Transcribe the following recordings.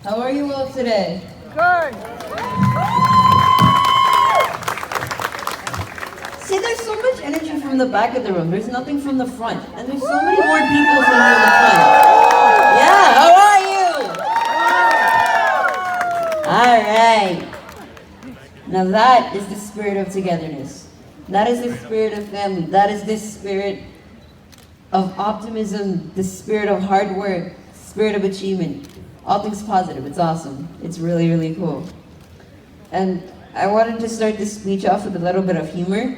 How are you all today? Good. See, there's so much energy from the back of the room. There's nothing from the front. And there's so many more people than you in the front. Yeah, how are you? All right. Now that is the spirit of togetherness. That is the spirit of family. That is the spirit of optimism, the spirit of hard work, spirit of achievement. All things positive. It's awesome. It's really, really cool. And I wanted to start this speech off with a little bit of humor.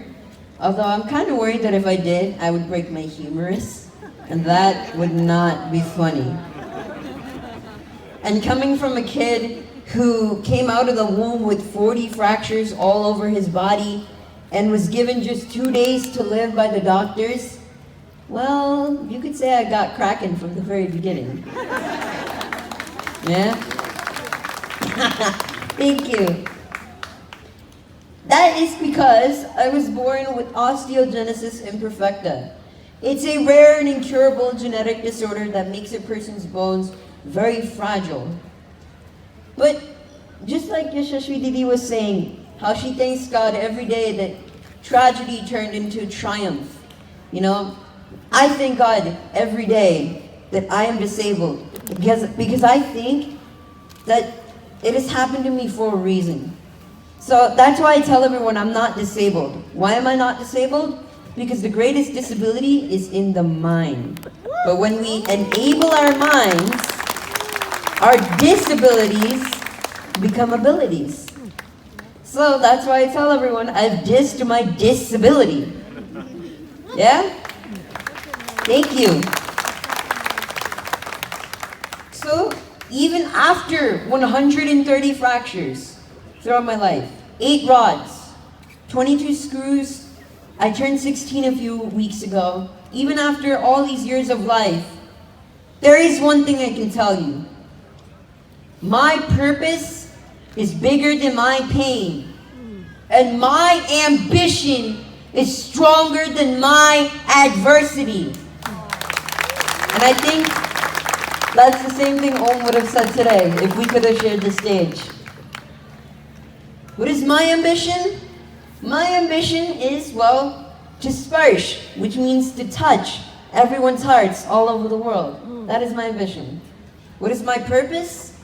Although I'm kind of worried that if I did, I would break my humerus. And that would not be funny. And coming from a kid who came out of the womb with 40 fractures all over his body and was given just 2 days to live by the doctors, well, you could say I got cracking from the very beginning. Yeah? Thank you. That is because I was born with osteogenesis imperfecta. It's a rare and incurable genetic disorder that makes a person's bones very fragile. But just like Yashashvi Didi was saying, how she thanks God every day that tragedy turned into triumph. You know, I thank God every day that I am disabled because I think that it has happened to me for a reason. So that's why I tell everyone I'm not disabled. Why am I not disabled? Because the greatest disability is in the mind. But when we enable our minds, our disabilities become abilities. So that's why I tell everyone I've dissed my disability. Yeah? Thank you. So even after 130 fractures throughout my life, 8 rods, 22 screws, I turned 16 a few weeks ago. Even after all these years of life, there is one thing I can tell you. My purpose is bigger than my pain. And my ambition is stronger than my adversity. And I think that's the same thing Om would have said today if we could have shared the stage. What is my ambition? My ambition is, well, to sparsh, which means to touch everyone's hearts all over the world. That is my ambition. What is my purpose?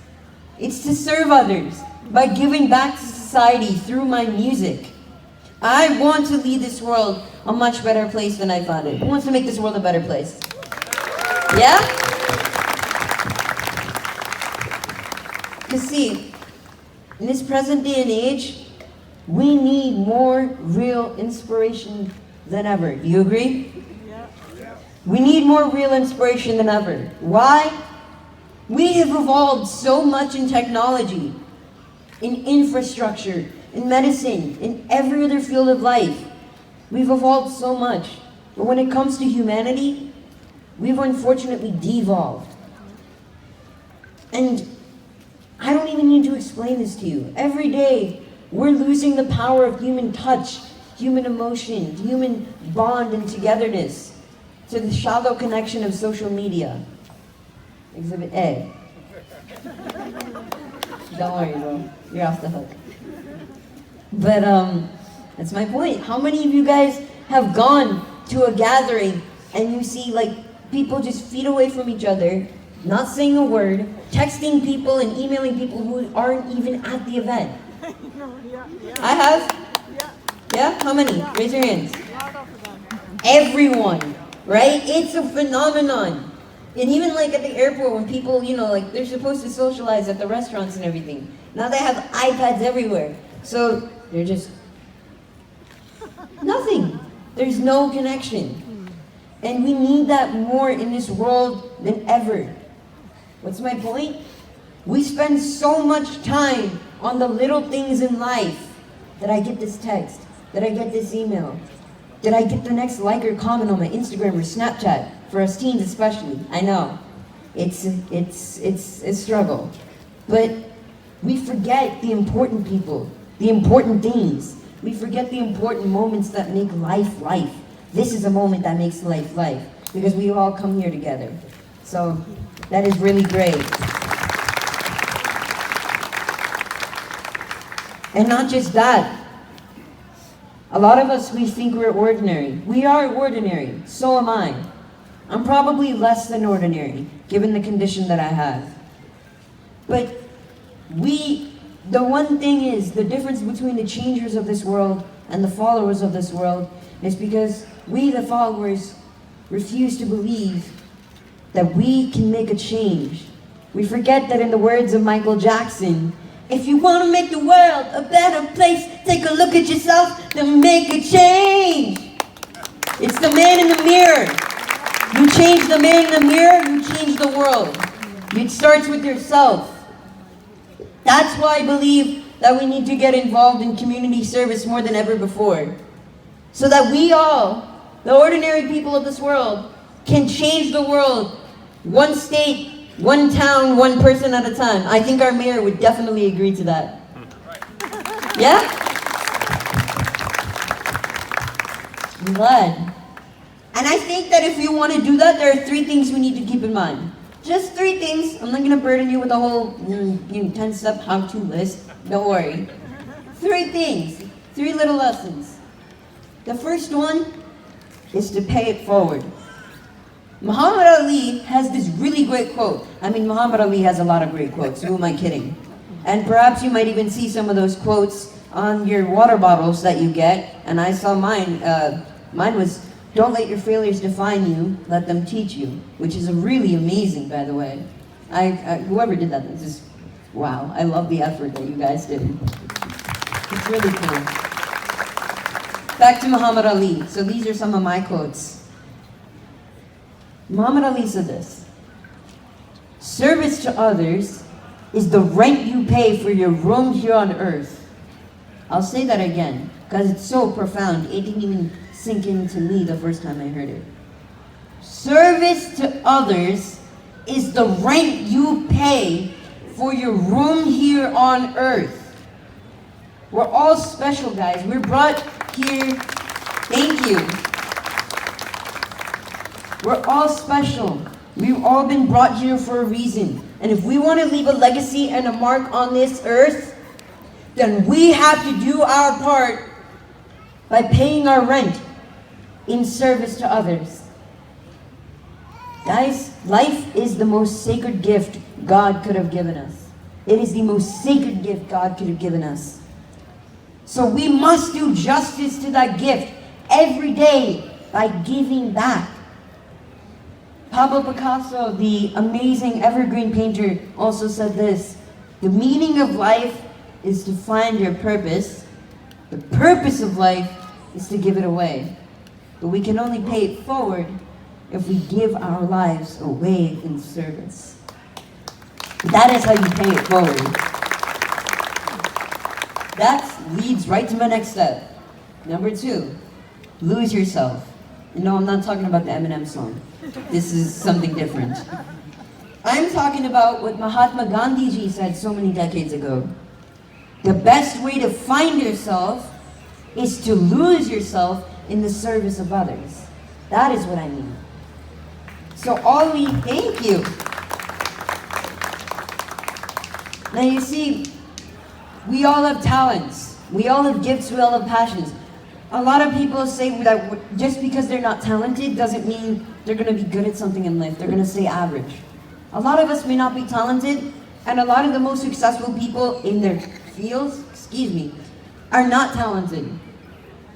It's to serve others by giving back to society through my music. I want to leave this world a much better place than I found it. Who wants to make this world a better place? Yeah? Because see, in this present day and age, we need more real inspiration than ever. Do you agree? Yeah. We need more real inspiration than ever. Why? We have evolved so much in technology, in infrastructure, in medicine, in every other field of life. We've evolved so much. But when it comes to humanity, we've unfortunately devolved. And I don't even need to explain this to you. Every day, we're losing the power of human touch, human emotion, human bond and togetherness to the shallow connection of social media. Exhibit A. Don't worry, bro. You're off the hook. But that's my point. How many of you guys have gone to a gathering and you see like people just feet away from each other, not saying a word, texting people and emailing people who aren't even at the event? I have? Yeah? How many? Raise your hands. Everyone, right? It's a phenomenon. And even like at the airport when people, you know, like they're supposed to socialize at the restaurants and everything. Now they have iPads everywhere. So they're just nothing. There's no connection. And we need that more in this world than ever. What's my point? We spend so much time on the little things in life. Did I get this text? Did I get this email? Did I get the next like or comment on my Instagram or Snapchat? For us teens especially, I know. It's a struggle. But we forget the important people, the important things. We forget the important moments that make life life. This is a moment that makes life life, because we all come here together. So that is really great. And not just that. A lot of us, we think we're ordinary. We are ordinary. So am I. I'm probably less than ordinary, given the condition that I have. But the one thing is, the difference between the changers of this world and the followers of this world is because we, the followers, refuse to believe that we can make a change. We forget that in the words of Michael Jackson, if you want to make the world a better place, take a look at yourself, then make a change. It's the man in the mirror. You change the man in the mirror, you change the world. It starts with yourself. That's why I believe that we need to get involved in community service more than ever before. So that we all, the ordinary people of this world, can change the world one state, one town, one person at a time. I think our mayor would definitely agree to that. Yeah? I'm glad. And I think that if we want to do that, there are 3 things we need to keep in mind. Just 3 things. I'm not going to burden you with a whole 10-step how-to list. Don't worry. 3 things. 3 little lessons. The first one is to pay it forward. Muhammad Ali has this really great quote. I mean, Muhammad Ali has a lot of great quotes. Who am I kidding? And perhaps you might even see some of those quotes on your water bottles that you get. And I saw mine. Mine was, don't let your failures define you, let them teach you. Which is really amazing, by the way. Whoever did that, it's just, wow. I love the effort that you guys did. It's really cool. Back to Muhammad Ali. So these are some of my quotes. Muhammad Ali said this: service to others is the rent you pay for your room here on earth. I'll say that again, because it's so profound. It didn't even sink into me the first time I heard it. Service to others is the rent you pay for your room here on earth. We're all special, guys. We're brought here. Thank you. We're all special. We've all been brought here for a reason. And if we want to leave a legacy and a mark on this earth, then we have to do our part by paying our rent in service to others. Guys, life is the most sacred gift God could have given us. It is the most sacred gift God could have given us. So we must do justice to that gift every day by giving back. Pablo Picasso, the amazing evergreen painter, also said this: the meaning of life is to find your purpose. The purpose of life is to give it away. But we can only pay it forward if we give our lives away in service. That is how you pay it forward. That leads right to my next step. Number 2, lose yourself. And no, I'm not talking about the Eminem song. This is something different. I'm talking about what Mahatma Gandhi ji said so many decades ago. The best way to find yourself is to lose yourself in the service of others. That is what I mean. So thank you. Now you see, we all have talents. We all have gifts, we all have passions. A lot of people say that just because they're not talented doesn't mean they're going to be good at something in life. They're going to stay average. A lot of us may not be talented, and a lot of the most successful people in their fields, are not talented.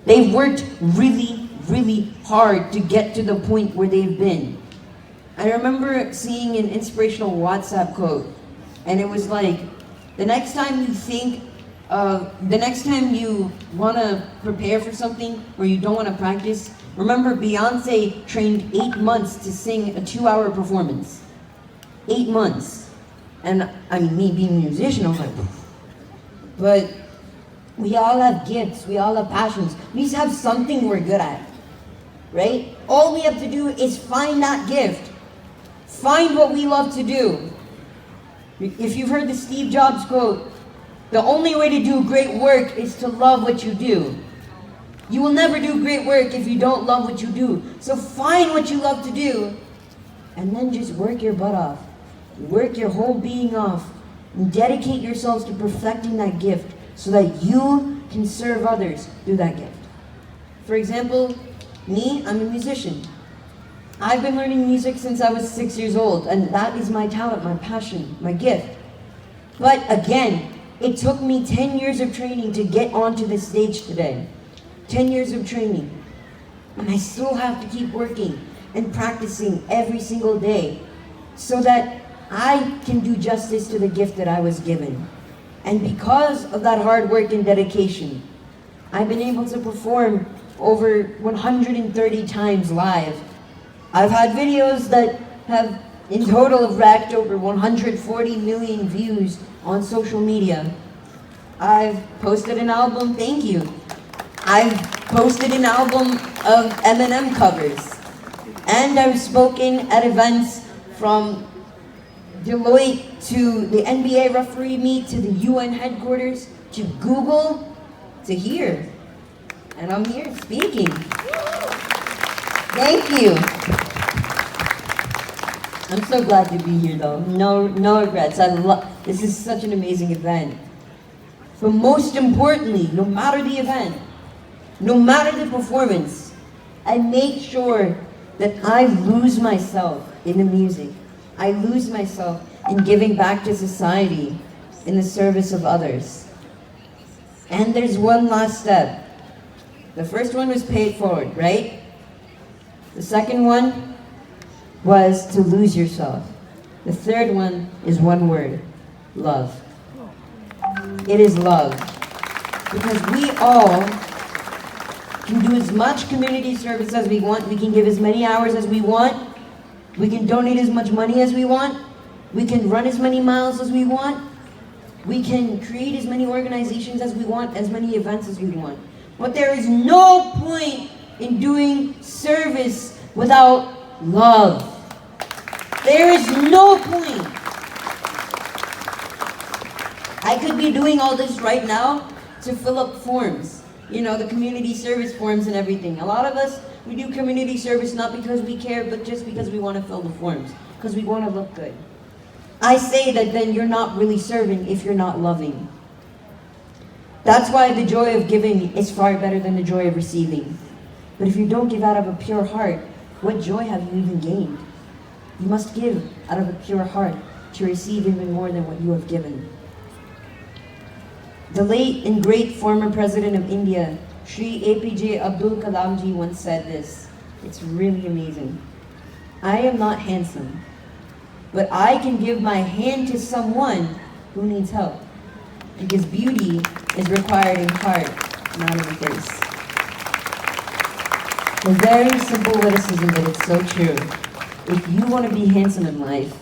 They've worked really, really hard to get to the point where they've been. I remember seeing an inspirational WhatsApp quote, and it was like, the next time you want to prepare for something or you don't want to practice, remember Beyonce trained 8 months to sing a 2-hour performance. 8 months. And I mean, me being a musician, I was like, but we all have gifts, we all have passions. We just have something we're good at, right? All we have to do is find that gift. Find what we love to do. If you've heard the Steve Jobs quote, the only way to do great work is to love what you do. You will never do great work if you don't love what you do. So find what you love to do, and then just work your butt off. Work your whole being off. And dedicate yourselves to perfecting that gift. so that you can serve others through that gift. For example, me, I'm a musician. I've been learning music since I was 6 years old, and that is my talent, my passion, my gift. But again, it took me 10 years of training to get onto this stage today. 10 years of training. And I still have to keep working and practicing every single day so that I can do justice to the gift that I was given. And because of that hard work and dedication, I've been able to perform over 130 times live. I've had videos that have in total have racked over 140 million views on social media. I've posted an album, thank you. I've posted an album of Eminem covers. And I've spoken at events from Deloitte to the NBA referee meet to the UN headquarters to Google to here. And I'm here speaking. Thank you. I'm so glad to be here though. No regrets. This is such an amazing event. But most importantly, no matter the event, no matter the performance, I make sure that I lose myself in the music. I lose myself in giving back to society in the service of others. And there's one last step. The first one was pay it forward, right? The second one was to lose yourself. The third one is one word, love. It is love. Because we all can do as much community service as we want. We can give as many hours as we want. We can donate as much money as we want. We can run as many miles as we want. We can create as many organizations as we want, as many events as we want. But there is no point in doing service without love. There is no point. I could be doing all this right now to fill up forms. You know, the community service forms and everything. A lot of us, we do community service not because we care, but just because we want to fill the forms. Because we want to look good. I say that then you're not really serving if you're not loving. That's why the joy of giving is far better than the joy of receiving. But if you don't give out of a pure heart, what joy have you even gained? You must give out of a pure heart to receive even more than what you have given. The late and great former president of India, Shri APJ Abdul Kalam ji once said this. It's really amazing. I am not handsome, but I can give my hand to someone who needs help. Because beauty is required in heart, not in the face. A very simple witticism, but it's so true. If you want to be handsome in life,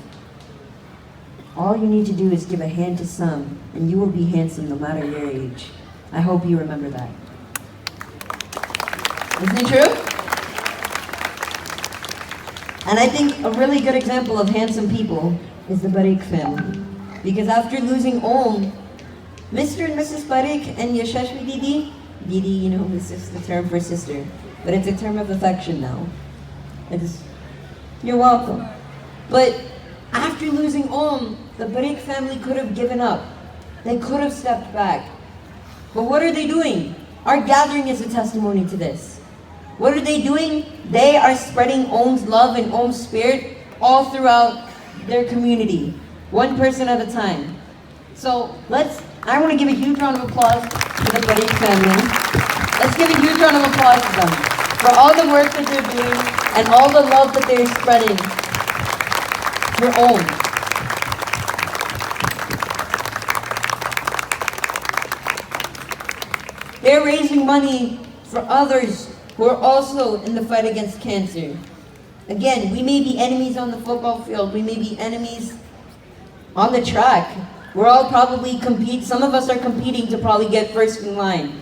all you need to do is give a hand to some, and you will be handsome no matter your age. I hope you remember that. Isn't it true? And I think a really good example of handsome people is the Parikh family. Because after losing Om, Mr. and Mrs. Parikh and Yashashvi Didi, you know, this is the term for sister, but it's a term of affection now. You're welcome. But after losing Om, the Parikh family could have given up. They could have stepped back. But what are they doing? Our gathering is a testimony to this. What are they doing? They are spreading Om's love and Om's spirit all throughout their community, one person at a time. So I want to give a huge round of applause to the Parikh family. Let's give a huge round of applause to them for all the work that they're doing and all the love that they're spreading for Om. They're raising money for others who are also in the fight against cancer. Again, we may be enemies on the football field, we may be enemies on the track. We're all probably some of us are competing to probably get first in line.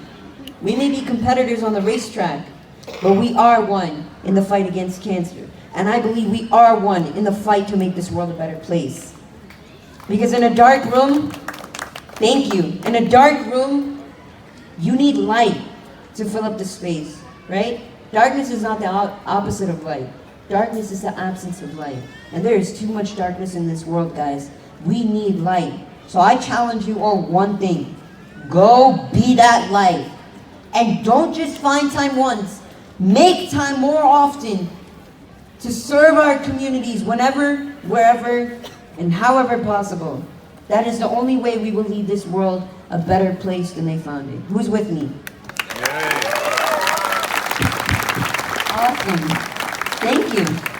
We may be competitors on the racetrack, but we are one in the fight against cancer. And I believe we are one in the fight to make this world a better place. Because in a dark room, thank you, in a dark room, you need light to fill up the space, right? Darkness is not the opposite of light. Darkness is the absence of light. And there is too much darkness in this world, guys. We need light. So I challenge you all one thing. Go be that light. And don't just find time once. Make time more often to serve our communities whenever, wherever, and however possible. That is the only way we will leave this world a better place than they found it. Who's with me? Awesome. Thank you.